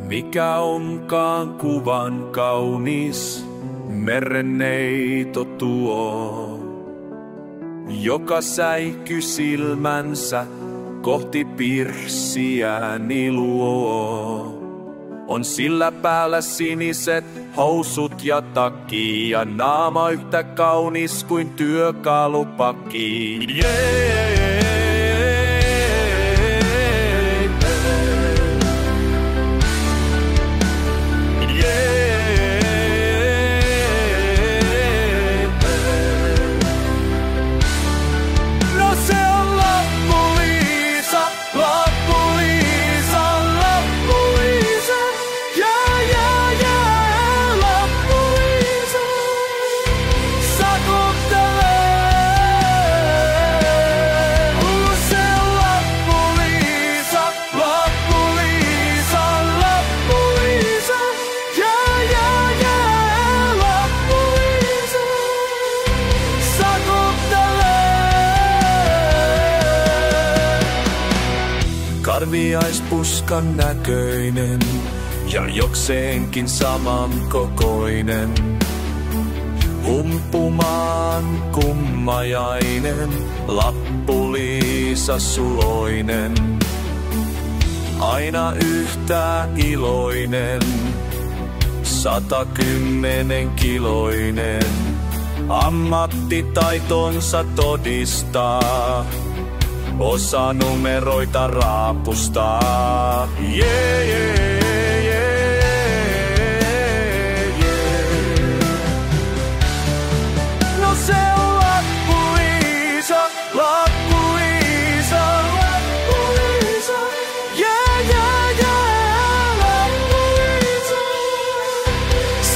Mikä onkaan kuvan kaunis, merenneito tuo, joka säikky silmänsä kohti pirssiäni luo. On sillä päällä siniset housut ja takki ja naama yhtä kaunis kuin työkalupakki. Karviaispuskan näköinen ja jokseenkin saman kokoinen. Umpumaan kummajainen, Lappu-Liisa suloinen. Aina yhtä iloinen, 110 kiloinen. Ammattitaitonsa todistaa. Osa numeroita raapustaa. Yeah, yeah, yeah, yeah. No se on Lappu-Liisa, Lappu-Liisa, Lappu-Liisa. Yeah, yeah, yeah, Lappu-Liisa.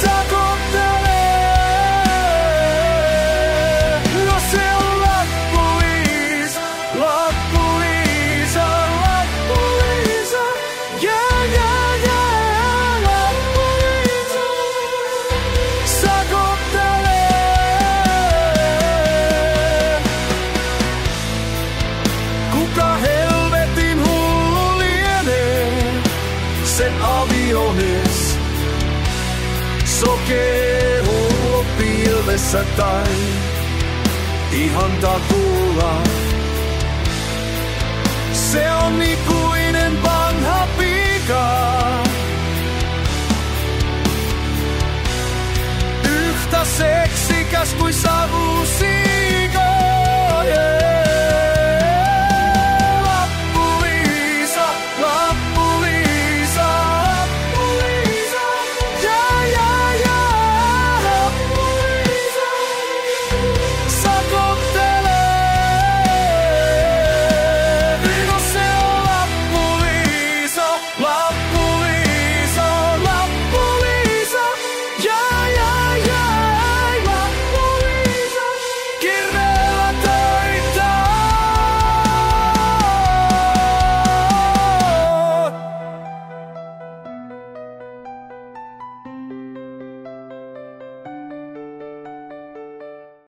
Sakottelee. No se on Lappu-Liisa, Lappu-Liisa, Lappu-Liisa, yeah, yeah, yeah, Lappu-Liisa, sakottelee. Kuka helvetin hullu lienee, sen aviomies, sokee hullu pilvessä tai ihan takuulla. Se on ikuinen vanha pika. Yhtä seksikäs kuin savusi